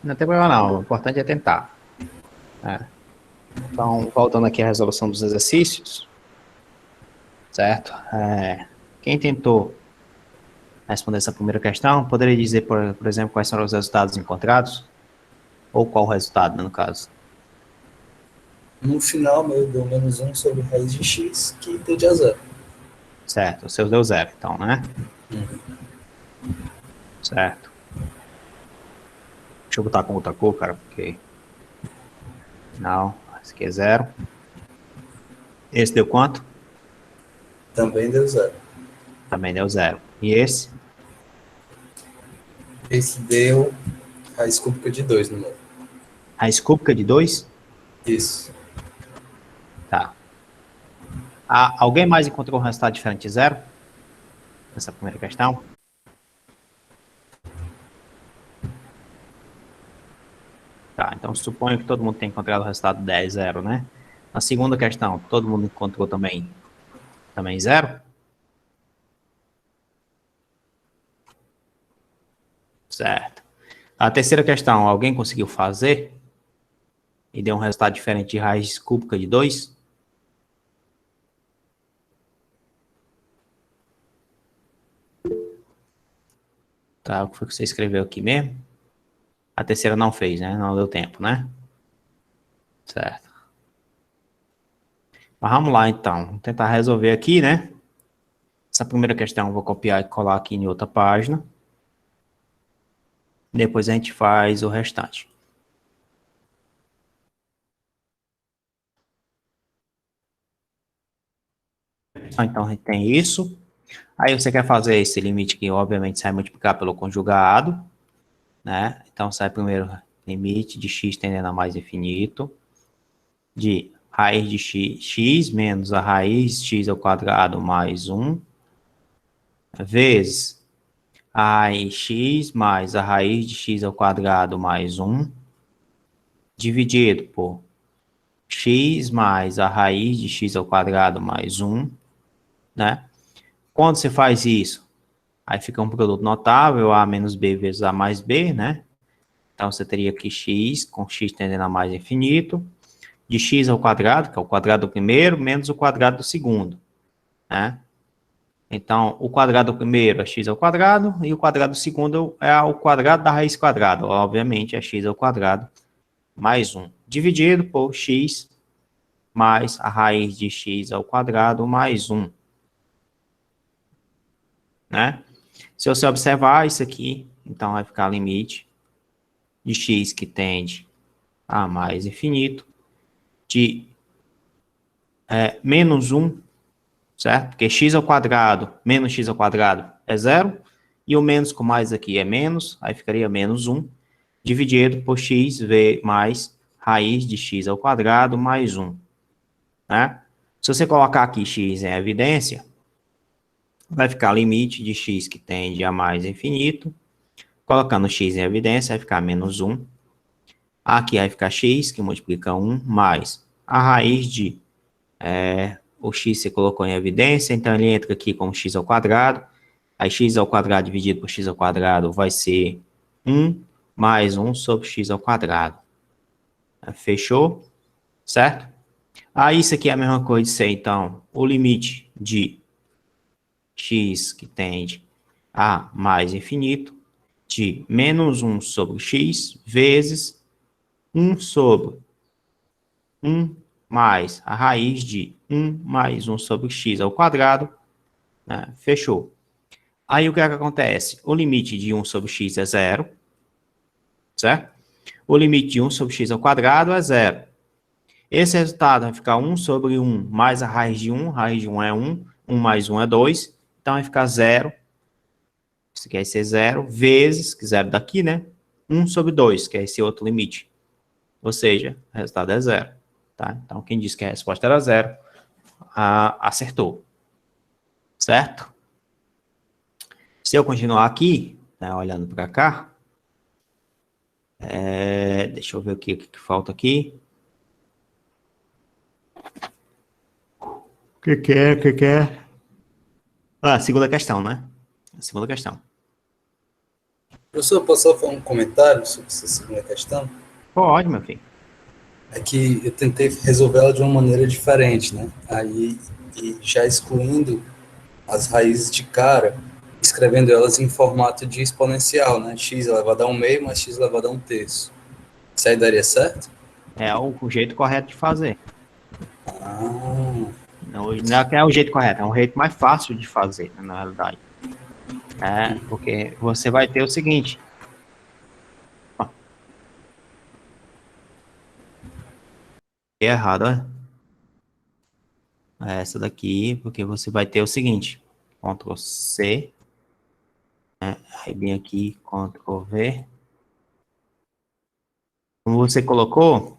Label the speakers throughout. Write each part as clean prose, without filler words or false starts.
Speaker 1: Não tem problema não, o importante é tentar. Né? Então, voltando aqui à resolução dos exercícios, certo? Quem tentou responder essa primeira questão, poderia dizer, por exemplo, quais foram os resultados encontrados? Ou qual o resultado, né, no caso?
Speaker 2: No final, meu deu menos um sobre raiz de x, que tende a zero.
Speaker 1: Certo, o seu deu zero, então, né? Certo. Deixa eu botar com outra cor, cara, porque... Não, esse aqui é zero. Esse deu quanto?
Speaker 2: Também deu zero.
Speaker 1: Também deu zero. E esse?
Speaker 2: Esse deu raiz cúbica de 2 no novo.
Speaker 1: Raiz cúbica de 2?
Speaker 2: Isso.
Speaker 1: Tá. Alguém mais encontrou um resultado diferente de zero? Nessa primeira questão? Tá, então suponho que todo mundo tenha encontrado o resultado 10, zero, né? Na segunda questão, todo mundo encontrou também zero? Certo. A terceira questão, alguém conseguiu fazer e deu um resultado diferente de raiz cúbica de 2? Tá, o que foi que você escreveu aqui mesmo? A terceira não fez, né? Não deu tempo, né? Certo. Mas vamos lá, então. Vamos tentar resolver aqui, né? Essa primeira questão eu vou copiar e colar aqui em outra página. Depois a gente faz o restante. Então, a gente tem isso. Aí você quer fazer esse limite que, obviamente, sai multiplicar pelo conjugado, né? Então, sai primeiro limite de x tendendo a mais infinito, de raiz de x menos a raiz de x ao quadrado mais 1, vezes a raiz x mais a raiz de x ao quadrado mais 1, dividido por x mais a raiz de x ao quadrado mais 1, né? Quando você faz isso, aí fica um produto notável, a menos b vezes a mais b, né? Então, você teria aqui x, com x tendendo a mais infinito, de x ao quadrado, que é o quadrado do primeiro, menos o quadrado do segundo, né? Então, o quadrado do primeiro é x ao quadrado, e o quadrado do segundo é o quadrado da raiz quadrada. Obviamente, é x ao quadrado mais 1, dividido por x mais a raiz de x ao quadrado mais 1, né? Se você observar isso aqui, então vai ficar limite de x que tende a mais infinito, de menos 1, certo? Porque x ao quadrado menos x ao quadrado é zero, e o menos com mais aqui é menos, aí ficaria menos 1, dividido por x mais raiz de x ao quadrado mais 1, né? Se você colocar aqui x em evidência, vai ficar limite de x que tende a mais infinito, colocando x em evidência, vai ficar menos 1, aqui vai ficar x, que multiplica 1, mais a raiz de o x você colocou em evidência, então ele entra aqui como x ao quadrado, aí x ao quadrado dividido por x ao quadrado vai ser 1 mais 1 sobre x ao quadrado. Fechou? Certo? Aí isso aqui é a mesma coisa de ser, então, o limite de x que tende a mais infinito, de menos 1 sobre x, vezes 1 sobre 1 mais a raiz de 1 mais 1 sobre x ao quadrado, né? Fechou. Aí o que é que acontece? O limite de 1 sobre x é zero, certo? O limite de 1 sobre x ao quadrado é zero. Esse resultado vai ficar 1 sobre 1 mais a raiz de 1 é 1, 1 mais 1 é 2, então vai ficar zero, isso aqui vai ser zero, vezes, que zero daqui, né? 1 sobre 2, que é esse outro limite. Ou seja, o resultado é zero. Tá? Então, quem disse que a resposta era zero, acertou. Certo? Se eu continuar aqui, né, olhando para cá, deixa eu ver o que falta aqui. O que é? Ah, segunda questão, né? A segunda questão.
Speaker 2: Professor, posso só fazer um comentário sobre essa segunda questão?
Speaker 1: Pode, meu filho.
Speaker 2: É que eu tentei resolver ela de uma maneira diferente, né? Aí, e já excluindo as raízes de cara, escrevendo elas em formato de exponencial, né? X elevado a 1/2 mais x elevado a 1/3. Isso aí daria certo?
Speaker 1: É o jeito correto de fazer.
Speaker 2: Ah,
Speaker 1: Não é que é o jeito correto, é um jeito mais fácil de fazer, né, na realidade. É, porque você vai ter o seguinte. Ó, é errado, ó. É essa daqui, porque você vai ter o seguinte. Ctrl C. Né, aí vem aqui, Ctrl V. Como você colocou,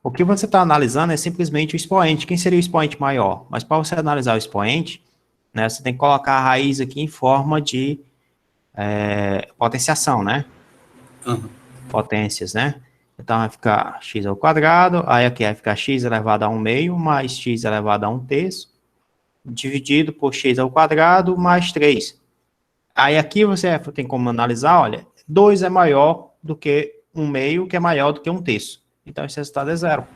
Speaker 1: o que você está analisando é simplesmente o expoente. Quem seria o expoente maior? Mas para você analisar o expoente, né, você tem que colocar a raiz aqui em forma de potenciação, né?
Speaker 2: aham.
Speaker 1: Potências, né? Então vai ficar x ao quadrado, aí aqui vai ficar x elevado a 1/2 mais x elevado a 1/3, dividido por x ao quadrado mais 3. Aí aqui você tem como analisar, olha, 2 é maior do que 1/2, que é maior do que 1/3. Então esse resultado é zero.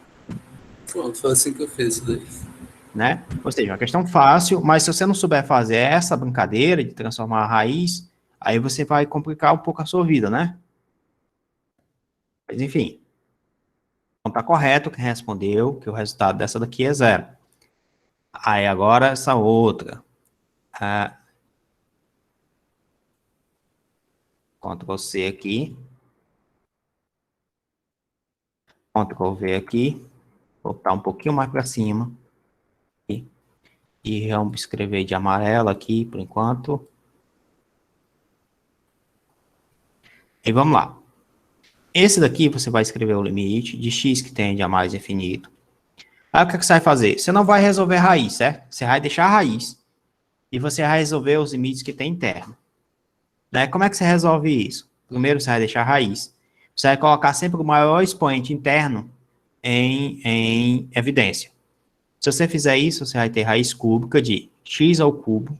Speaker 2: Pronto, foi assim que eu fiz isso daí.
Speaker 1: Né? Ou seja, uma questão fácil, mas se você não souber fazer essa brincadeira de transformar a raiz, aí você vai complicar um pouco a sua vida, né? Mas enfim, não está correto quem respondeu que o resultado dessa daqui é zero. Aí agora essa outra. Ctrl C aqui. Ctrl V aqui. Vou botar um pouquinho mais para cima. E vamos escrever de amarelo aqui por enquanto. E vamos lá. Esse daqui você vai escrever o limite de x que tende a mais infinito. Aí o que você vai fazer? Você não vai resolver a raiz, certo? Você vai deixar a raiz. E você vai resolver os limites que tem interno. Né? Como é que você resolve isso? Primeiro você vai deixar a raiz. Você vai colocar sempre o maior expoente interno em evidência. Se você fizer isso, você vai ter raiz cúbica de x ao cubo,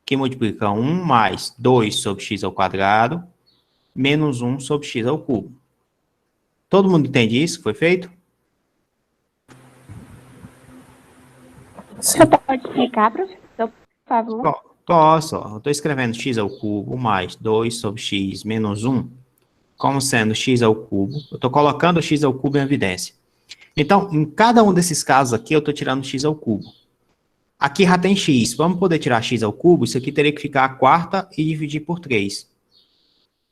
Speaker 1: que multiplica 1 mais 2 sobre x ao quadrado, menos 1 sobre x ao cubo. Todo mundo entende isso que foi feito?
Speaker 2: Sim.
Speaker 3: Você pode explicar, professor, por favor?
Speaker 1: Posso, eu estou escrevendo x ao cubo mais 2 sobre x menos 1, como sendo x ao cubo. Eu estou colocando x ao cubo em evidência. Então, em cada um desses casos aqui, eu estou tirando x ao cubo. Aqui já tem x. Vamos poder tirar x ao cubo? Isso aqui teria que ficar a quarta e dividir por 3.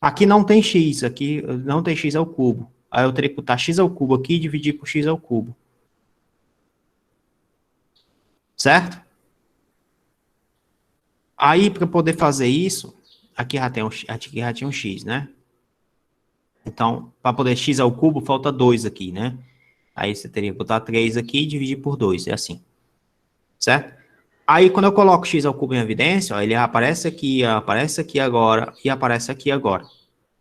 Speaker 1: Aqui não tem x, aqui não tem x ao cubo. Aí eu teria que botar x ao cubo aqui e dividir por x ao cubo. Certo? Aí, para poder fazer isso, aqui já tinha um x, né? Então, para poder x ao cubo, falta 2 aqui, né? Aí você teria que botar 3 aqui e dividir por 2, é assim. Certo? Aí, quando eu coloco x ao cubo em evidência, ó, ele aparece aqui agora e aparece aqui agora.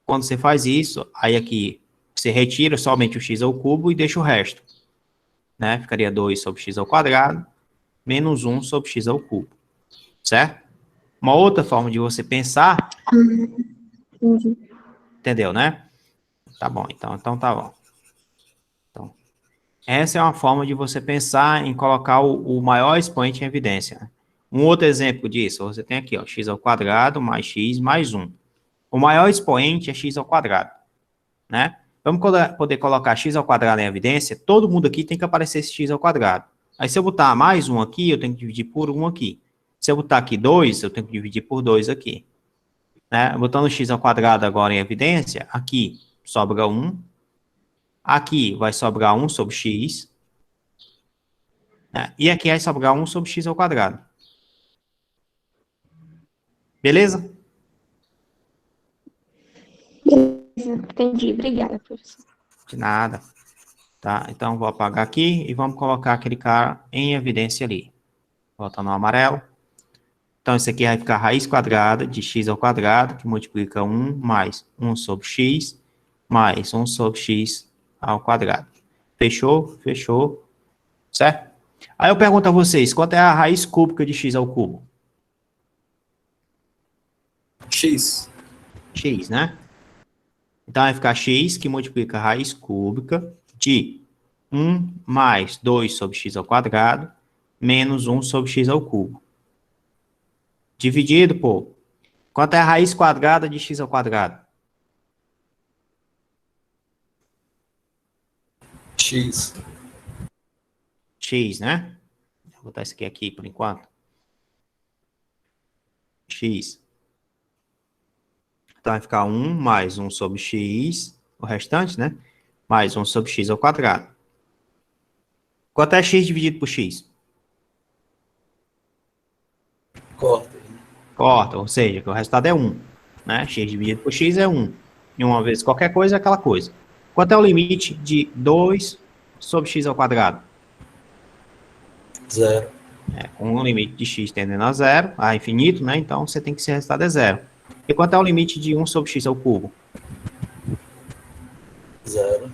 Speaker 1: Quando você faz isso, aí aqui você retira somente o x ao cubo e deixa o resto. Né? Ficaria 2 sobre x ao quadrado, menos 1 sobre x ao cubo. Certo? Uma outra forma de você pensar,
Speaker 3: Entendi.
Speaker 1: entendeu, né? Tá bom, então tá bom. Então, essa é uma forma de você pensar em colocar o maior expoente em evidência. Né? Um outro exemplo disso, você tem aqui, ó, x ao quadrado mais x mais 1. O maior expoente é x ao quadrado, né? Vamos poder colocar x ao quadrado em evidência, todo mundo aqui tem que aparecer esse x ao quadrado. Aí se eu botar mais 1 aqui, eu tenho que dividir por 1 aqui. Se eu botar aqui 2, eu tenho que dividir por 2 aqui. Né? Botando x ao quadrado agora em evidência, aqui sobra 1. Aqui vai sobrar 1 sobre x. Né? E aqui vai sobrar 1 sobre x ao quadrado. Beleza?
Speaker 3: Beleza, entendi. Obrigada, professor.
Speaker 1: De nada. Tá? Então, vou apagar aqui e vamos colocar aquele cara em evidência ali. Voltando ao amarelo. Então, isso aqui vai ficar raiz quadrada de x ao quadrado, que multiplica 1 mais 1 sobre x, mais 1 sobre x ao quadrado. Fechou? Fechou. Certo? Aí eu pergunto a vocês, quanto é a raiz cúbica de x ao cubo?
Speaker 2: X.
Speaker 1: X, né? Então, vai ficar x que multiplica a raiz cúbica de 1 mais 2 sobre x ao quadrado menos 1 sobre x ao cubo. Dividido por... Quanto é a raiz quadrada de x ao quadrado?
Speaker 2: X.
Speaker 1: X, né? Vou botar isso aqui por enquanto. X. Então, vai ficar 1 mais 1 sobre x, o restante, né? Mais 1 sobre x ao quadrado. Quanto é x dividido por x?
Speaker 2: Corta.
Speaker 1: Corta, ou seja, que o resultado é 1. Né? X dividido por x é 1. E uma vez qualquer coisa é aquela coisa. Quanto é o limite de 2 sobre x ao quadrado?
Speaker 2: 0.
Speaker 1: Com o limite de x tendendo a 0, a infinito, né? Então, você tem que ser o resultado é 0. E quanto é o limite de 1 sobre x ao cubo?
Speaker 2: 0.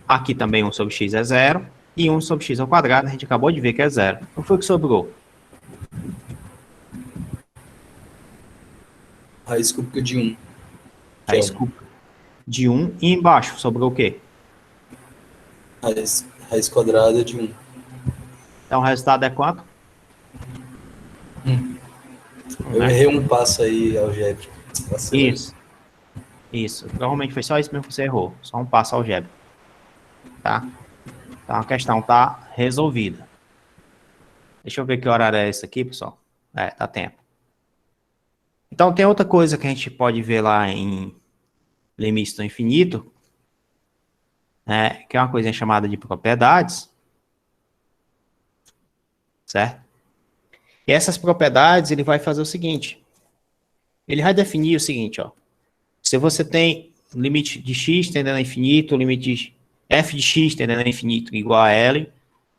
Speaker 1: Aqui também 1 sobre x é 0. E 1 sobre x ao quadrado, a gente acabou de ver que é 0. O que foi que sobrou?
Speaker 2: Raiz cúbica de 1.
Speaker 1: Raiz cúbica de 1. E embaixo sobrou o quê?
Speaker 2: Raiz quadrada de 1.
Speaker 1: Então, o resultado é quanto?
Speaker 2: Eu errei um passo aí, algébrico.
Speaker 1: Isso. Isso. Provavelmente foi só isso mesmo que você errou. Só um passo algébrico. Tá? Então, a questão está resolvida. Deixa eu ver que horário é esse aqui, pessoal. Dá tempo. Então, tem outra coisa que a gente pode ver lá em limites do infinito, né, que é uma coisinha chamada de propriedades. Certo? E essas propriedades, ele vai fazer o seguinte. Ele vai definir o seguinte, ó. Se você tem limite de x tendendo a infinito, o limite de f de x tendendo a infinito igual a L,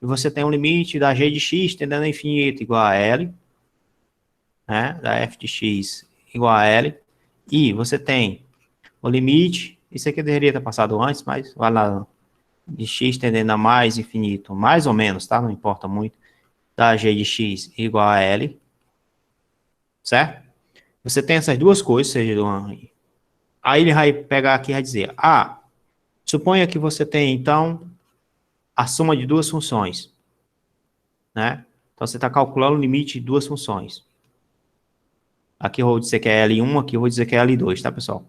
Speaker 1: e você tem um limite da g de x tendendo a infinito igual a L, né, da f de x igual a L, e você tem o limite, isso aqui eu deveria ter passado antes, mas vai lá, de x tendendo a mais infinito, mais ou menos, tá? Não importa muito, da g de x igual a L, certo? Você tem essas duas coisas, seja do aí ele vai pegar aqui e vai dizer, suponha que você tem, então, a soma de duas funções, né? Então, você está calculando o limite de duas funções. Aqui eu vou dizer que é L1, aqui eu vou dizer que é L2, tá, pessoal?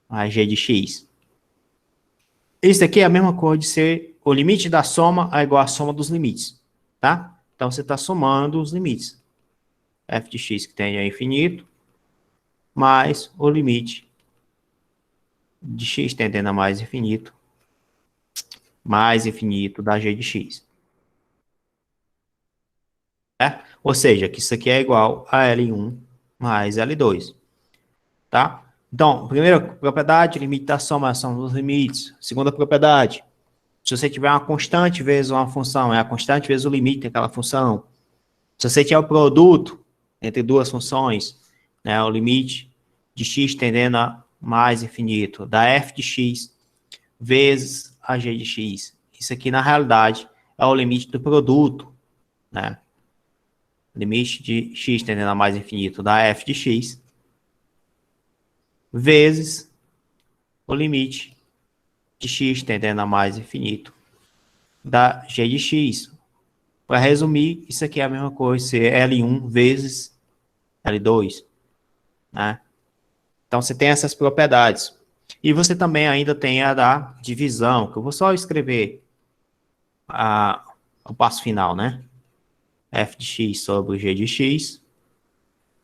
Speaker 1: A g de x. Isso daqui é a mesma coisa de ser o limite da soma é igual à soma dos limites, tá? Então, você está somando os limites. F de x que tende a infinito, mais o limite de x tendendo a mais infinito da g de x. Ou seja, que isso aqui é igual a L1 mais L2. Tá? Então, primeira propriedade, limite da soma são os limites. Segunda propriedade, se você tiver uma constante vezes uma função, é a constante vezes o limite daquela função. Se você tiver o produto entre duas funções, né, o limite de x tendendo a mais infinito da f de x vezes a g de x. Isso aqui, na realidade, é o limite do produto, né? Limite de x tendendo a mais infinito da f de x vezes o limite de x tendendo a mais infinito da g de x. Para resumir, isso aqui é a mesma coisa, ser L1 vezes L2, né? Então, você tem essas propriedades. E você também ainda tem a da divisão, que eu vou só escrever o passo final, né? F de x sobre g de x.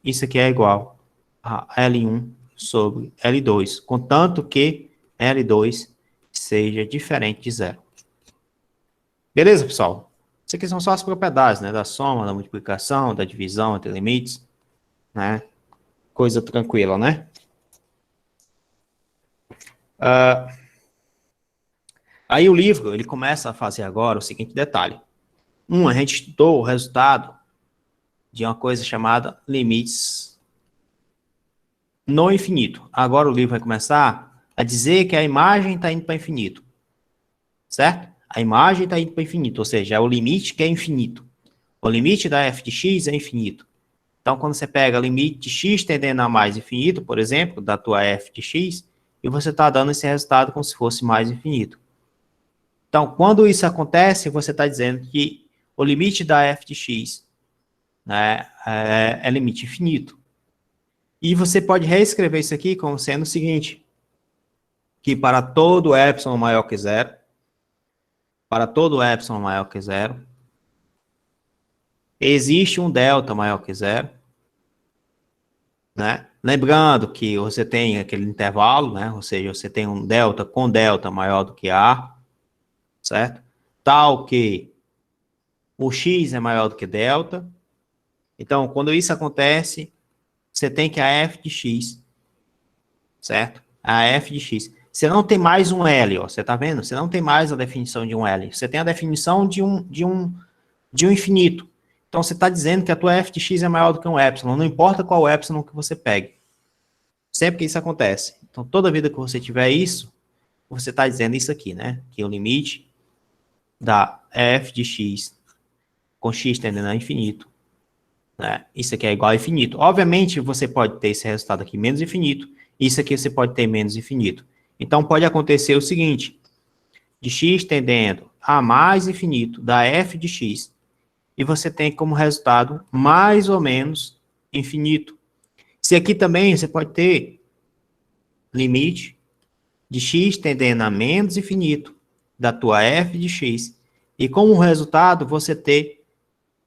Speaker 1: Isso aqui é igual a L1 sobre L2, contanto que L2 seja diferente de zero. Beleza, pessoal? Isso aqui são só as propriedades, né? Da soma, da multiplicação, da divisão entre limites, né? Coisa tranquila, né? Aí o livro, ele começa a fazer agora o seguinte detalhe. A gente estudou o resultado de uma coisa chamada limites no infinito. Agora o livro vai começar a dizer que a imagem está indo para infinito. Certo? A imagem está indo para infinito, ou seja, é o limite que é infinito. O limite da f de x é infinito. Então, quando você pega o limite de x tendendo a mais infinito, por exemplo, da tua f de x, e você está dando esse resultado como se fosse mais infinito. Então, quando isso acontece, você está dizendo que o limite da f de x, né, é limite infinito. E você pode reescrever isso aqui como sendo o seguinte, que para todo epsilon maior que zero, existe um delta maior que zero, né? Lembrando que você tem aquele intervalo, né? Ou seja, você tem um delta com delta maior do que A, certo? Tal que o x é maior do que delta. Então, quando isso acontece, você tem que a f de x, certo? A f de x. Você não tem mais um L, ó, você tá vendo? Você não tem mais a definição de um L. Você tem a definição de um infinito. Então, você está dizendo que a tua f de x é maior do que um epsilon. Não importa qual epsilon que você pegue. Sempre que isso acontece. Então, toda vida que você tiver isso, você está dizendo isso aqui, né? Que o limite da f de x com x tendendo a infinito, né? Isso aqui é igual a infinito. Obviamente, você pode ter esse resultado aqui menos infinito. Isso aqui você pode ter menos infinito. Então, pode acontecer o seguinte. De x tendendo a mais infinito da f de x, e você tem como resultado mais ou menos infinito. Se aqui também você pode ter limite de x tendendo a menos infinito da tua f de x, e como resultado você ter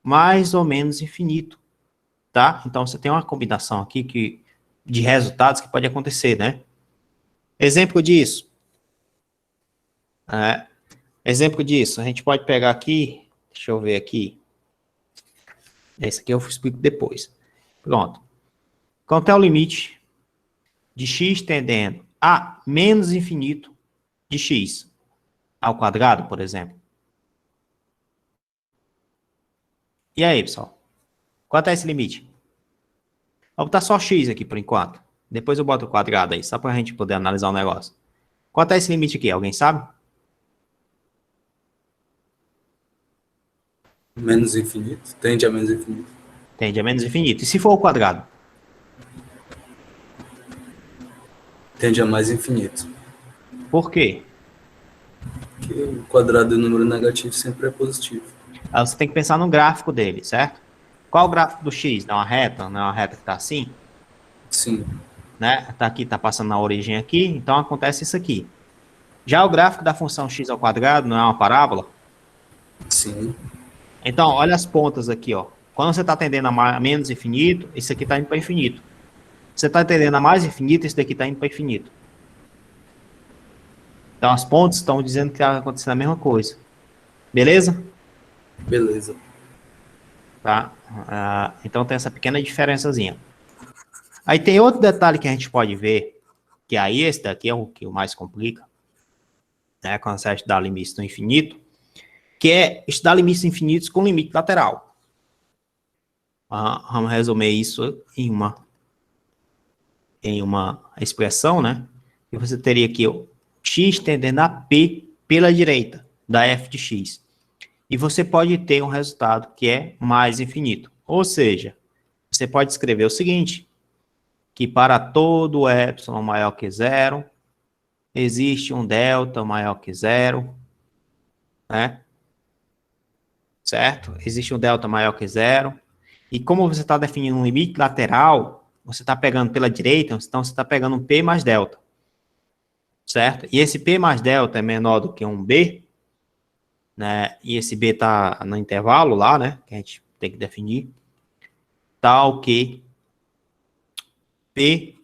Speaker 1: mais ou menos infinito, tá? Então você tem uma combinação aqui de resultados que pode acontecer, né? Exemplo disso. Exemplo disso, a gente pode pegar aqui, deixa eu ver aqui. Esse aqui eu explico depois. Pronto. Quanto é o limite de x tendendo a menos infinito de x ao quadrado, por exemplo? E aí, pessoal? Quanto é esse limite? Vou botar só x aqui por enquanto. Depois eu boto o quadrado aí, só para a gente poder analisar o negócio. Quanto é esse limite aqui? Alguém sabe?
Speaker 2: Menos infinito? Tende a menos infinito.
Speaker 1: Tende a menos infinito. E se for o quadrado?
Speaker 2: Tende a mais infinito.
Speaker 1: Por quê?
Speaker 2: Porque o quadrado do número negativo sempre é positivo.
Speaker 1: Aí você tem que pensar no gráfico dele, certo? Qual o gráfico do x? Não é uma reta? Não é uma reta que está assim?
Speaker 2: Sim.
Speaker 1: Né? Tá aqui, tá passando na origem aqui, então acontece isso aqui. Já o gráfico da função x ao quadrado não é uma parábola?
Speaker 2: Sim.
Speaker 1: Então, olha as pontas aqui, ó. Quando você está tendendo a menos infinito, isso aqui está indo para infinito. Você está tendendo a mais infinito, esse daqui está indo para infinito. Então, as pontas estão dizendo que está acontecendo a mesma coisa. Beleza?
Speaker 2: Beleza.
Speaker 1: Tá? Então, tem essa pequena diferençazinha. Aí tem outro detalhe que a gente pode ver, que aí esse daqui é o que mais complica, né? Quando você estudar limites do infinito, que é estudar limites infinitos com limite lateral. Vamos resumir isso em uma expressão, né? E você teria aqui o x tendendo a p pela direita da f de x. E você pode ter um resultado que é mais infinito. Ou seja, você pode escrever o seguinte, que para todo epsilon maior que zero, existe um delta maior que zero, né? Certo? Existe um delta maior que zero. E como você está definindo um limite lateral, você está pegando pela direita, então você está pegando um P mais delta. Certo? E esse P mais delta é menor do que um B, né? E esse B está no intervalo lá, né? Que a gente tem que definir. Tal que P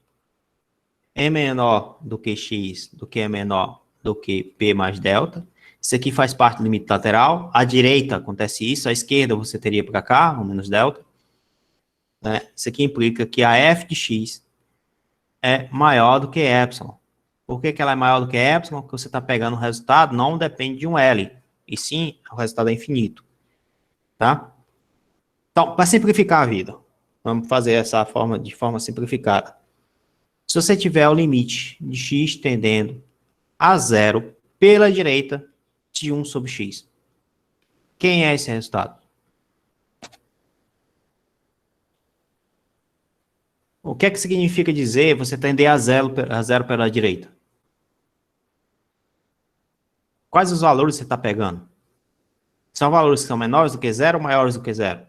Speaker 1: é menor do que X, do que é menor do que P mais delta. Isso aqui faz parte do limite lateral. À direita acontece isso, à esquerda você teria para cá, o menos delta. Né? Isso aqui implica que a f de x é maior do que epsilon. Por que ela é maior do que epsilon? Porque você está pegando o resultado, não depende de um L, e sim o resultado é infinito. Tá? Então, para simplificar a vida, vamos fazer essa forma de forma simplificada. Se você tiver o limite de x tendendo a zero pela direita de 1 sobre x, quem é esse resultado? O que é que significa dizer você tender a zero pela direita? Quais os valores você está pegando? São valores que são menores do que zero ou maiores do que zero?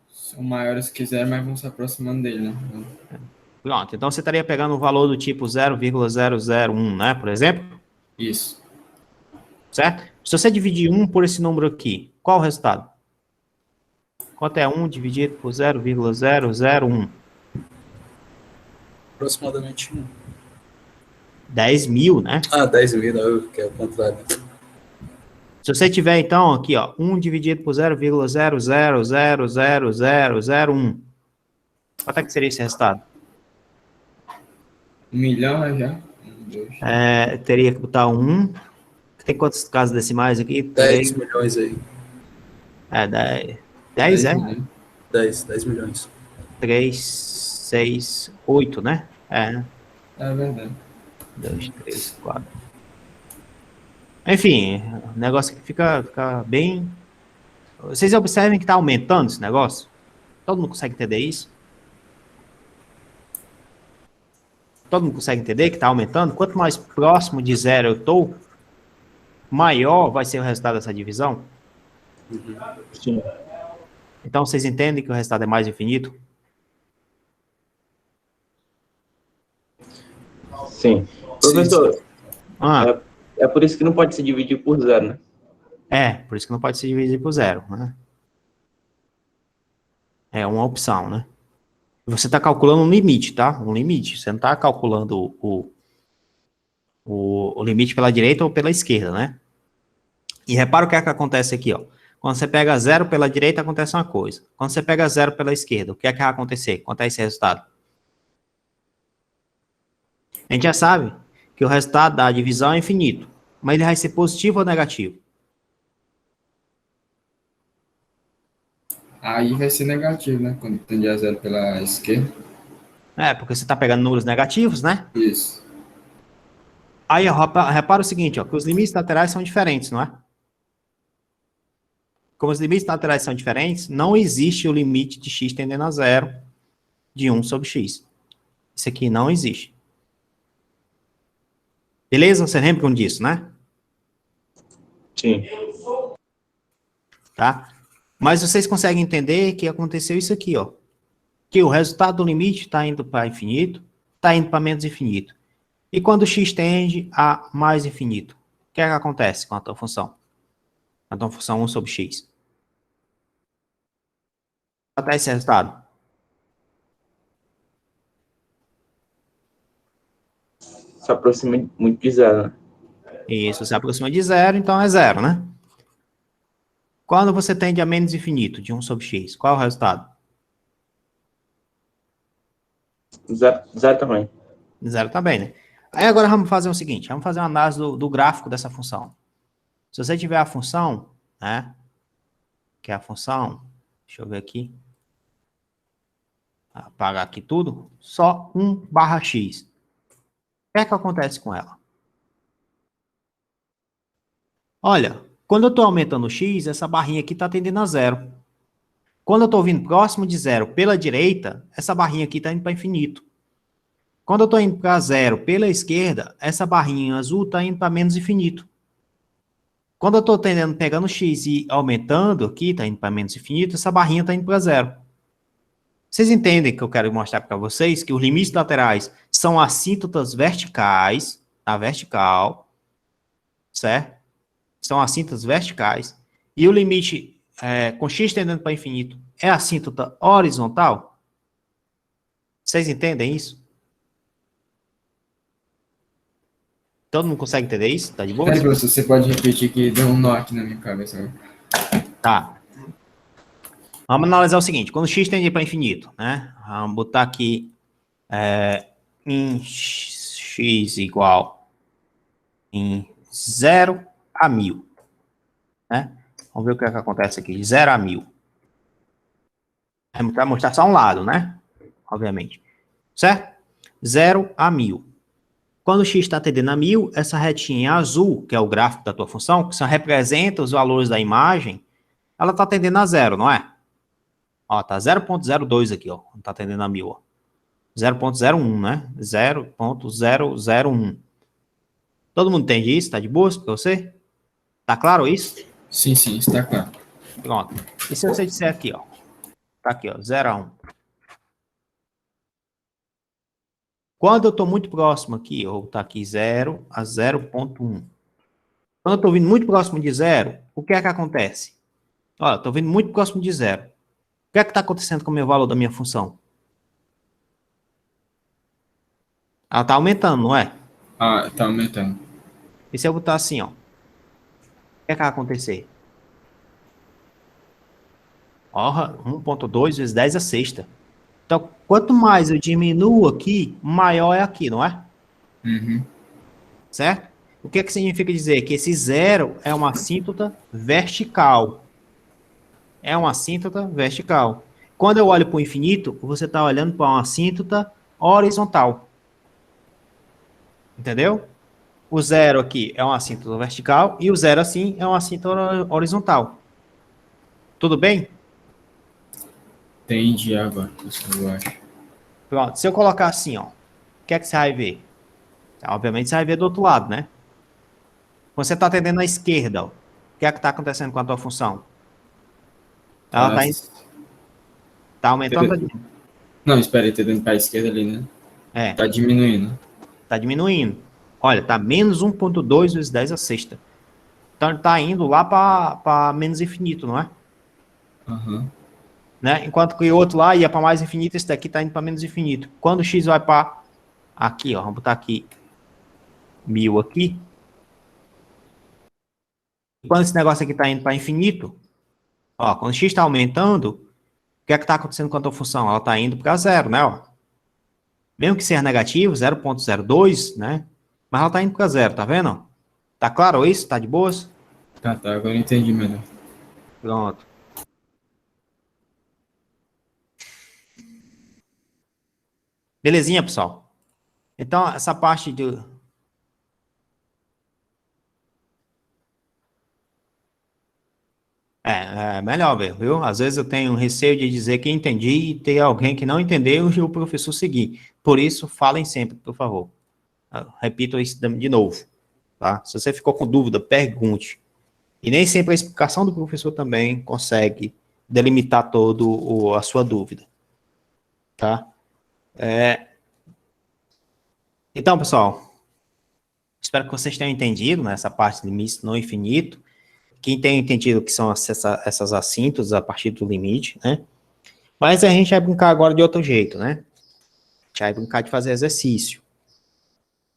Speaker 4: São maiores que zero, mas vão se aproximando dele, né?
Speaker 1: Pronto, então você estaria pegando um valor do tipo 0,001, né, por exemplo?
Speaker 4: Isso.
Speaker 1: Certo? Se você dividir 1 por esse número aqui, qual o resultado? Quanto é 1 dividido por 0,001?
Speaker 2: Aproximadamente 1.
Speaker 1: 10.000, né?
Speaker 2: 10 mil, não, que é o contrário.
Speaker 1: Se você tiver, então, aqui, ó, 1 dividido por 0,0000001, quanto é que seria esse resultado?
Speaker 4: 1 milhão, né, já? 1, 2.
Speaker 1: Teria que botar 1. Tem quantos casas decimais aqui?
Speaker 2: 10 milhões aí.
Speaker 1: 10 é?
Speaker 4: milhões.
Speaker 2: 10 milhões.
Speaker 1: 3, 6, 8, né?
Speaker 4: É verdade.
Speaker 1: 2, 3, 4. Enfim, o negócio aqui fica bem... Vocês observem que está aumentando esse negócio? Todo mundo consegue entender isso? Todo mundo consegue entender que está aumentando? Quanto mais próximo de zero eu estou, maior vai ser o resultado dessa divisão?
Speaker 5: Sim.
Speaker 1: Então, vocês entendem que o resultado é mais infinito?
Speaker 5: Sim. Professor,
Speaker 1: Ah,
Speaker 5: é por isso que não pode se dividir por zero, né?
Speaker 1: por isso que não pode se dividir por zero, né? É uma opção, né? Você está calculando um limite, tá? Um limite. Você não está calculando o limite pela direita ou pela esquerda, né? E repara o que é que acontece aqui, ó. Quando você pega zero pela direita, acontece uma coisa. Quando você pega zero pela esquerda, o que é que vai acontecer? Quanto é esse resultado? A gente já sabe que o resultado da divisão é infinito, mas ele vai ser positivo ou negativo?
Speaker 4: Aí vai ser negativo, né? Quando tende a zero pela esquerda.
Speaker 1: Porque você está pegando números negativos, né?
Speaker 4: Isso.
Speaker 1: Aí, ó, repara o seguinte, ó, que os limites laterais são diferentes, não é? Como os limites laterais são diferentes, não existe o limite de x tendendo a zero de 1 sobre x. Isso aqui não existe. Beleza? Você lembra disso, né?
Speaker 5: Sim.
Speaker 1: Tá? Mas vocês conseguem entender que aconteceu isso aqui, ó. Que o resultado do limite está indo para infinito, está indo para menos infinito. E quando x tende a mais infinito, o que é que acontece com a tua função? Com a tua função 1 sobre x. Até esse resultado.
Speaker 5: Se aproxima muito de zero, né?
Speaker 1: Isso se aproxima de zero, então é zero, né? Quando você tende a menos infinito, de 1 sobre x, qual é o resultado?
Speaker 5: Zero também.
Speaker 1: Zero também, né? Aí agora vamos fazer o seguinte, vamos fazer uma análise do gráfico dessa função. Se você tiver a função, né? Que é a função, deixa eu ver aqui. Apagar aqui tudo. Só 1/x. O que é que acontece com ela? Olha, quando eu estou aumentando o x, essa barrinha aqui está tendendo a zero. Quando eu estou vindo próximo de zero pela direita, essa barrinha aqui está indo para infinito. Quando eu estou indo para zero pela esquerda, essa barrinha azul está indo para menos infinito. Quando eu estou pegando x e aumentando aqui, está indo para menos infinito, essa barrinha está indo para zero. Vocês entendem que eu quero mostrar para vocês que os limites laterais são assíntotas verticais, na vertical, certo? São assíntotas verticais. E o limite com x tendendo para infinito é assíntota horizontal? Vocês entendem isso? Todo mundo consegue entender isso? Tá de boa?
Speaker 4: Peraí, professor, você pode repetir que deu um nó aqui na minha cabeça.
Speaker 1: Tá. Vamos analisar o seguinte. Quando x tende para infinito, né? Vamos botar aqui em x igual em 0 a 1000. Né? Vamos ver o que é que acontece aqui. De 0 a 1000. Vai mostrar só um lado, né? Obviamente. Certo? 0 a 1000. Quando x está tendendo a 1000, essa retinha azul, que é o gráfico da tua função, que só representa os valores da imagem, ela está tendendo a zero, não é? Ó, tá 0,02 aqui, ó. Não tá tendendo a 1000, ó. 0,01, né? 0,001. Todo mundo entende isso? Tá de boa para você? Tá claro isso?
Speaker 4: Sim, sim, está claro.
Speaker 1: Pronto. E se você disser aqui, ó. Tá aqui, ó, 0 a 1. Quando eu estou muito próximo aqui, eu vou botar aqui 0 a 0,1. Quando eu estou vindo muito próximo de 0, o que é que acontece? Olha, estou vindo muito próximo de 0. O que é que está acontecendo com o meu valor da minha função? Ela está aumentando, não é?
Speaker 4: Ah, está aumentando.
Speaker 1: E se eu botar assim, ó, o que é que vai acontecer? Ó, 1,2 vezes 10 a sexta. Então, quanto mais eu diminuo aqui, maior é aqui, não é?
Speaker 4: Uhum.
Speaker 1: Certo? O que é que significa dizer? Que esse zero é uma assíntota vertical. É uma assíntota vertical. Quando eu olho para o infinito, você está olhando para uma assíntota horizontal. Entendeu? O zero aqui é uma assíntota vertical e o zero assim é uma assíntota horizontal. Tudo bem?
Speaker 4: Entendi agora, professor, eu acho.
Speaker 1: Pronto. Se eu colocar assim, ó, o que é que você vai ver? Obviamente você vai ver do outro lado, né? Você está atendendo à esquerda, ó. O que é que está acontecendo com a tua função? Ela
Speaker 4: Tá.
Speaker 1: tá aumentando, tá diminuindo?
Speaker 4: Não, espera aí, tá dando para a esquerda ali, né?
Speaker 1: É,
Speaker 4: Tá diminuindo.
Speaker 1: tá diminuindo. Olha, tá menos 1,2 vezes 10 a sexta. Então ele tá indo lá para menos infinito, não é?
Speaker 4: Aham.
Speaker 1: Né? Enquanto que o outro lá ia para mais infinito, esse daqui tá indo para menos infinito. Quando o x vai para aqui, ó, vamos botar aqui 1000 aqui. Quando esse negócio aqui tá indo para infinito, ó, quando o x está aumentando, o que é que tá acontecendo com a tua função? Ela tá indo para zero, né? Ó. Mesmo que seja negativo, 0,02, né? Mas ela tá indo para zero, tá vendo? Tá claro isso? Tá de boas?
Speaker 4: Tá, agora eu entendi melhor.
Speaker 1: Pronto. Belezinha, pessoal? Então, essa parte de... É melhor ver, viu? Às vezes eu tenho receio de dizer que entendi e ter alguém que não entendeu e o professor seguir. Por isso, falem sempre, por favor. Repito isso de novo, tá? Se você ficou com dúvida, pergunte. E nem sempre a explicação do professor também consegue delimitar todo a sua dúvida, tá? Então, pessoal, espero que vocês tenham entendido, né, essa parte de limite no infinito. Quem tem entendido que são essas assíntotas a partir do limite, né? Mas a gente vai brincar agora de outro jeito, né? A gente vai brincar de fazer exercício,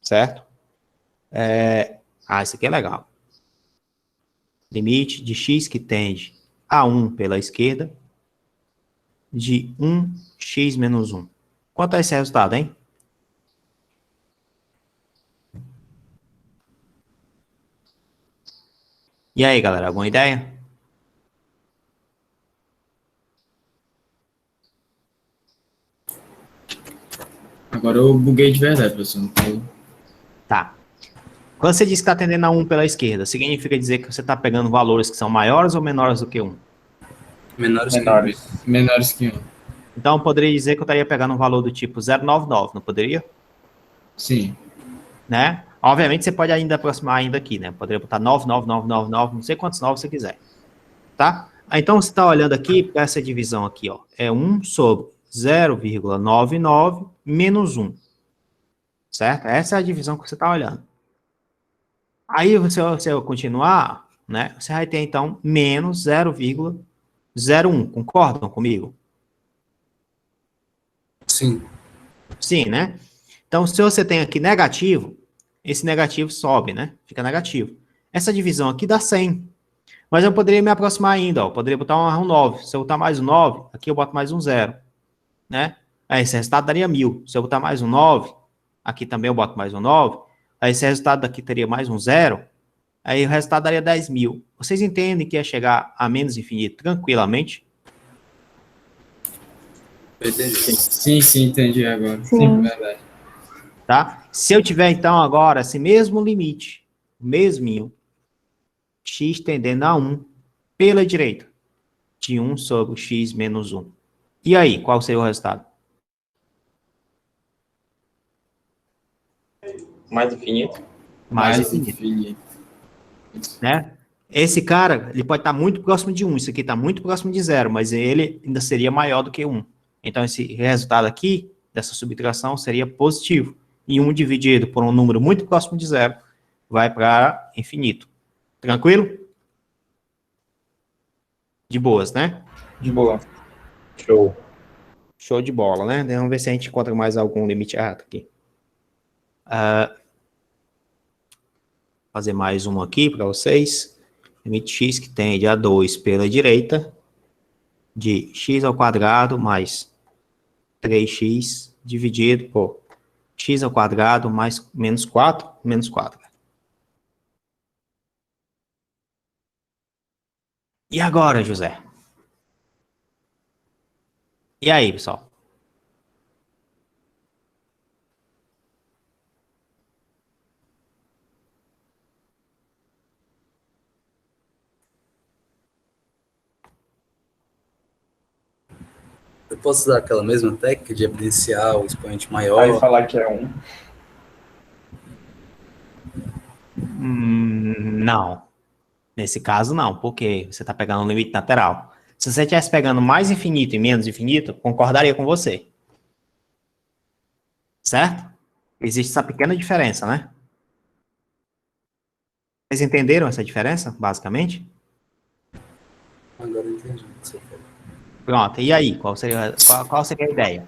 Speaker 1: certo? Isso aqui é legal. Limite de x que tende a 1 pela esquerda, de 1x menos 1. Quanto é esse resultado, hein? E aí, galera, alguma ideia?
Speaker 4: Agora eu buguei de verdade, professor. Não tô...
Speaker 1: Tá. Quando você diz que está tendendo a 1 pela esquerda, significa dizer que você está pegando valores que são maiores ou menores do que 1?
Speaker 2: Menores que
Speaker 4: Menores que 1.
Speaker 1: Então, eu poderia dizer que eu estaria pegando um valor do tipo 0,99, não poderia?
Speaker 4: Sim.
Speaker 1: Né? Obviamente, você pode ainda aproximar ainda aqui, né? Poderia botar 99999, não sei quantos 9 você quiser. Tá? Então, você está olhando aqui para essa divisão aqui, ó. É 1 sobre 0,99 menos 1. Certo? Essa é a divisão que você está olhando. Aí, se eu continuar, né? Você vai ter, então, menos 0,01. Concordam comigo?
Speaker 2: sim.
Speaker 1: Sim, né? Então, se você tem aqui negativo, esse negativo sobe, né? Fica negativo. Essa divisão aqui dá 100. Mas eu poderia me aproximar ainda, ó. Poderia botar um 9. Se eu botar mais um 9, aqui eu boto mais um 0, né? Aí esse resultado daria 1000. Se eu botar mais um 9, aqui também eu boto mais um 9. Aí esse resultado daqui teria mais um 0. Aí o resultado daria 10.000. Vocês entendem que ia chegar a menos infinito tranquilamente?
Speaker 2: Entendi.
Speaker 4: Sim, entendi agora.
Speaker 3: Sim.
Speaker 4: Verdade.
Speaker 1: Tá? Se eu tiver, então, agora esse mesmo limite, o mesminho, x tendendo a 1 pela direita, de 1 sobre x menos 1. E aí, qual seria o resultado?
Speaker 5: Mais infinito.
Speaker 1: mais
Speaker 4: Mais
Speaker 1: infinito,
Speaker 4: infinito.
Speaker 1: né? Esse cara, ele pode estar muito próximo de 1, isso aqui está muito próximo de 0, mas ele ainda seria maior do que 1. Então, esse resultado aqui, dessa subtração, seria positivo. E 1 dividido por um número muito próximo de 0, vai para infinito. Tranquilo? De boas, né?
Speaker 4: De boa.
Speaker 5: Show.
Speaker 1: Show de bola, né? Vamos ver se a gente encontra mais algum limite errado aqui. Fazer mais um aqui para vocês. Limite x que tende a 2 pela direita, de x ao quadrado mais 3x dividido por x ao quadrado mais menos 4, menos 4. E agora, José? E aí, pessoal?
Speaker 2: Eu posso usar aquela mesma técnica de evidenciar o expoente
Speaker 5: Aí
Speaker 2: maior?
Speaker 5: falar que é 1.
Speaker 1: Não. Nesse caso, não, porque você está pegando um limite lateral. Se você estivesse pegando mais infinito e menos infinito, concordaria com você. Certo? Existe essa pequena diferença, né? Vocês entenderam essa diferença, basicamente?
Speaker 2: Agora eu entendi o que você falou.
Speaker 1: Pronto, e aí? Qual seria a ideia?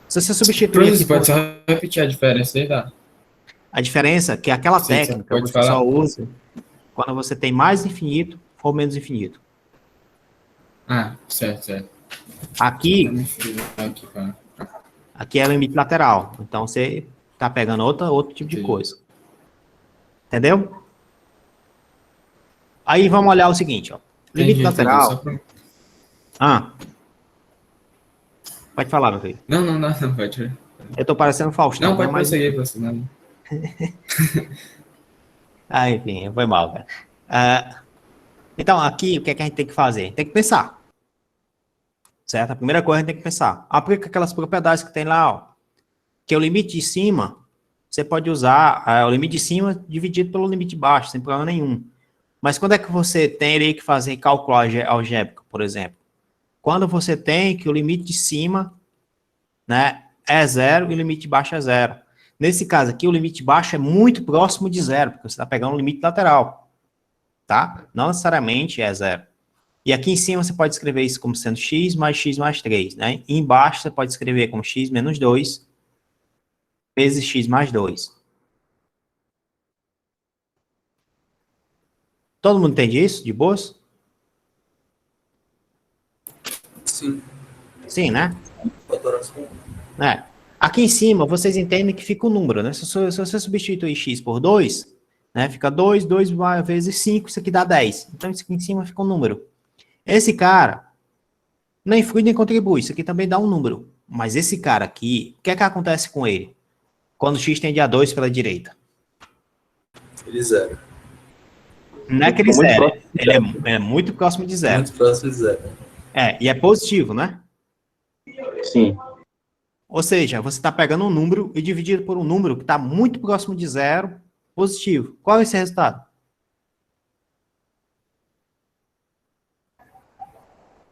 Speaker 1: Se você substituir
Speaker 4: Professor,
Speaker 1: aqui
Speaker 4: pode só repetir a diferença aí, tá?
Speaker 1: a diferença é que aquela
Speaker 4: Sim,
Speaker 1: técnica
Speaker 4: pode
Speaker 1: você
Speaker 4: falar.
Speaker 1: só usa quando você tem mais infinito ou menos infinito.
Speaker 4: Ah, certo, certo.
Speaker 1: Aqui
Speaker 4: Aqui, cara.
Speaker 1: Aqui é limite lateral. Então, você está pegando outro tipo de
Speaker 4: Sim.
Speaker 1: coisa. Entendeu? Aí, vamos olhar o seguinte, ó. Limite
Speaker 4: Entendi,
Speaker 1: lateral...
Speaker 4: só pra...
Speaker 1: Ah. Pode falar, meu filho.
Speaker 4: Não, pode.
Speaker 1: Eu tô parecendo Faustão,
Speaker 4: Não,
Speaker 1: né?
Speaker 4: pode
Speaker 1: Mas...
Speaker 4: prosseguir, professor. Não.
Speaker 1: Ah, enfim, foi mal, cara. Então, aqui, o que é que a gente tem que fazer? Tem que pensar. Certo? A primeira coisa a gente tem que pensar. Aplica aquelas propriedades que tem lá, ó. Que o limite de cima, você pode usar o limite de cima dividido pelo limite de baixo, sem problema nenhum. Mas quando é que você teria que fazer cálculo algébrico, por exemplo? Quando você tem que o limite de cima, né, é 0 e o limite de baixo é 0. Nesse caso aqui, o limite de baixo é muito próximo de 0, porque você está pegando o limite lateral, tá? Não necessariamente é 0. E aqui em cima você pode escrever isso como sendo x mais 3, né? E embaixo você pode escrever como x menos 2 vezes x mais 2. Todo mundo entende isso, de boas?
Speaker 2: Sim.
Speaker 1: Sim, né?
Speaker 2: Doutoração.
Speaker 1: É. Aqui em cima, vocês entendem que fica o número, né? Se você substituir x por 2, né? Fica 2 vezes 5, isso aqui dá 10. Então, isso aqui em cima fica um número. Esse cara nem influi nem contribui, isso aqui também dá um número. Mas esse cara aqui, o que é que acontece com ele? Quando x tende a 2 pela direita?
Speaker 2: Ele zero.
Speaker 1: Não é que ele
Speaker 5: Muito
Speaker 1: zero,
Speaker 5: próximo de
Speaker 1: ele
Speaker 5: zero.
Speaker 1: é muito próximo de zero.
Speaker 2: Muito próximo de zero.
Speaker 1: E é positivo, né?
Speaker 5: Sim.
Speaker 1: Ou seja, você está pegando um número e dividido por um número que está muito próximo de zero, positivo. Qual é esse resultado?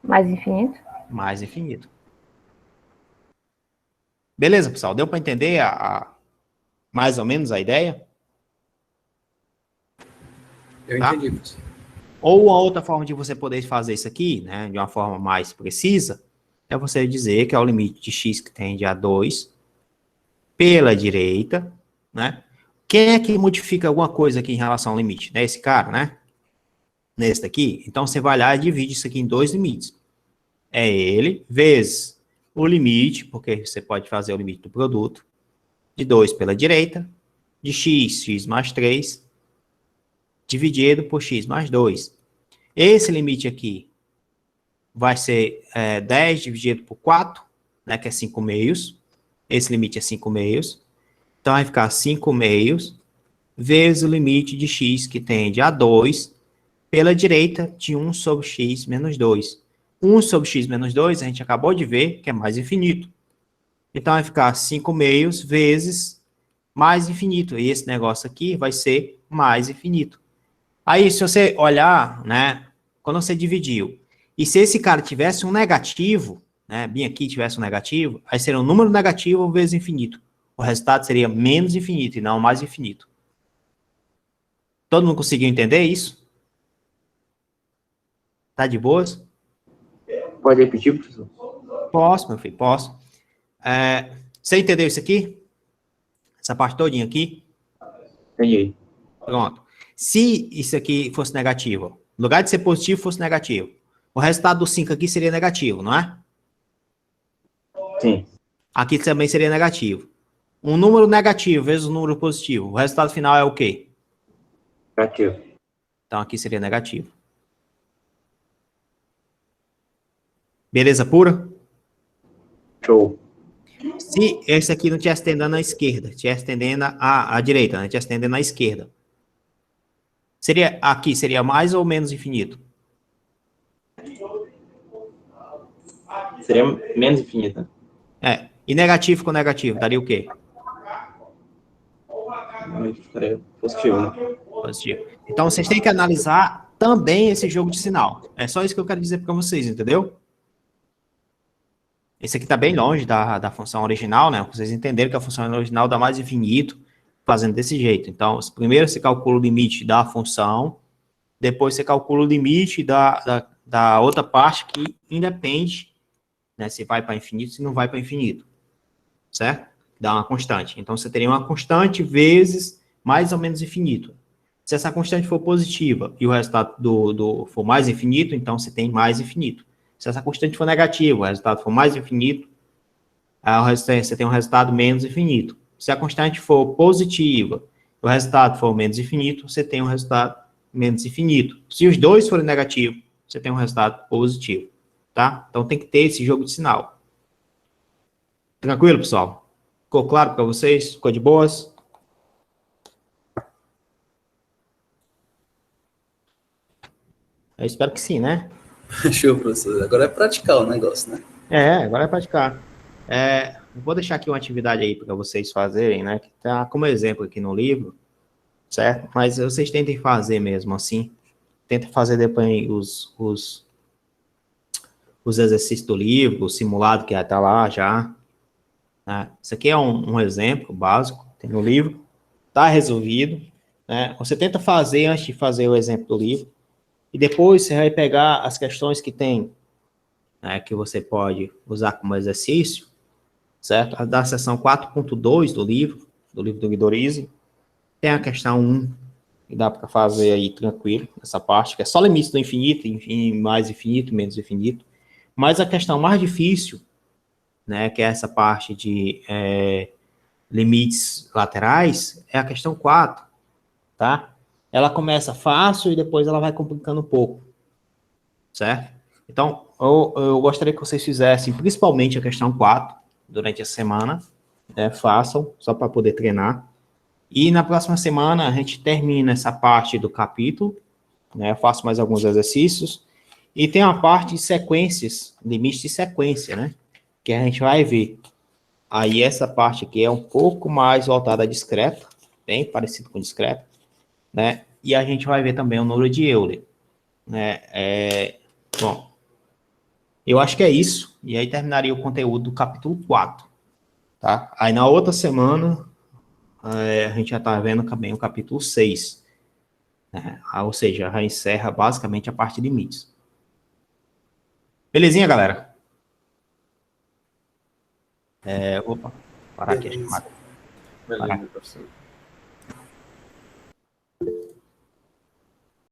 Speaker 3: Mais infinito?
Speaker 1: Mais infinito. Beleza, pessoal? Deu para entender mais ou menos a ideia?
Speaker 2: Eu
Speaker 1: Tá?
Speaker 2: entendi, professor.
Speaker 1: Ou uma outra forma de você poder fazer isso aqui, né, de uma forma mais precisa, é você dizer que é o limite de x que tende a 2 pela direita, né? Quem é que modifica alguma coisa aqui em relação ao limite? É esse cara, né? Nesse daqui. Então, você vai lá e divide isso aqui em dois limites. É ele vezes o limite, porque você pode fazer o limite do produto, de 2 pela direita, de x mais 3, dividido por x mais 2. Esse limite aqui vai ser 10 dividido por 4, né, que é 5 meios. Esse limite é 5 meios. Então, vai ficar 5 meios vezes o limite de x, que tende a 2, pela direita de 1 sobre x menos 2. 1 sobre x menos 2, a gente acabou de ver que é mais infinito. Então, vai ficar 5 meios vezes mais infinito. E esse negócio aqui vai ser mais infinito. Aí, se você olhar, né, quando você dividiu, e se esse cara tivesse um negativo, né, bem aqui tivesse um negativo, aí seria um número negativo vezes infinito. O resultado seria menos infinito e não mais infinito. Todo mundo conseguiu entender isso? Tá de boas?
Speaker 5: Pode repetir, professor?
Speaker 1: Posso, meu filho, posso. Você entendeu isso aqui? Essa parte todinha aqui?
Speaker 5: Entendi.
Speaker 1: Pronto. Se isso aqui fosse negativo, no lugar de ser positivo, fosse negativo, o resultado do 5 aqui seria negativo, não é?
Speaker 5: Sim.
Speaker 1: Aqui também seria negativo. Um número negativo vezes um número positivo, o resultado final é o quê?
Speaker 5: Negativo.
Speaker 1: Então aqui seria negativo. Beleza pura?
Speaker 5: Show.
Speaker 1: Se esse aqui não estivesse tendendo à esquerda, estivesse tendendo à direita, né? Estivesse tendendo à esquerda. Aqui seria mais ou menos infinito?
Speaker 5: Seria menos infinita.
Speaker 1: E negativo com negativo, daria o quê?
Speaker 5: Ficaria positivo, né?
Speaker 1: Positivo. Então vocês têm que analisar também esse jogo de sinal. É só isso que eu quero dizer para vocês, entendeu? Esse aqui está bem longe da função original, né? Vocês entenderam que a função original dá mais infinito fazendo desse jeito. Então, primeiro você calcula o limite da função, depois você calcula o limite da outra parte que independe, né? Se vai para infinito, se não vai para infinito. Certo? Dá uma constante. Então, você teria uma constante vezes mais ou menos infinito. Se essa constante for positiva e o resultado for mais infinito, então você tem mais infinito. Se essa constante for negativa, o resultado for mais infinito, você tem um resultado menos infinito. Se a constante for positiva, o resultado for menos infinito, você tem um resultado menos infinito. Se os dois forem negativos, você tem um resultado positivo, tá? Então tem que ter esse jogo de sinal. Tranquilo, pessoal? Ficou claro para vocês? Ficou de boas? Eu espero que sim, né?
Speaker 2: Show, professor. Agora é praticar o negócio, né?
Speaker 1: Agora é praticar. Vou deixar aqui uma atividade aí para vocês fazerem, né? Que tá como exemplo aqui no livro, certo? Mas vocês tentem fazer mesmo assim. Tentem fazer depois os exercícios do livro, o simulado que está lá já. Né? Isso aqui é um exemplo básico, tem no livro. Está resolvido. Né? Você tenta fazer antes de fazer o exemplo do livro. E depois você vai pegar as questões que tem, né, que você pode usar como exercício, certo? A da seção 4.2 do livro do Guido Rizzi, tem a questão 1, que dá para fazer aí tranquilo, essa parte, que é só limites do infinito, mais infinito, menos infinito. Mas a questão mais difícil, né, que é essa parte de limites laterais, é a questão 4, tá? Ela começa fácil e depois ela vai complicando um pouco, certo? Então, eu gostaria que vocês fizessem, principalmente a questão 4, durante a semana, façam, só para poder treinar. E na próxima semana a gente termina essa parte do capítulo, né? Eu faço mais alguns exercícios, e tem uma parte de sequências, limite de sequência, né? Que a gente vai ver. Aí essa parte aqui é um pouco mais voltada a discreta, bem parecido com discreta, né? E a gente vai ver também o número de Euler, né? Bom, eu acho que é isso. E aí terminaria o conteúdo do capítulo 4, tá? Aí na outra semana, a gente já está vendo também o capítulo 6, né? Ou seja, já encerra basicamente a parte de limites. Belezinha, galera? Opa, parar aqui a chamada.
Speaker 4: Beleza, professor.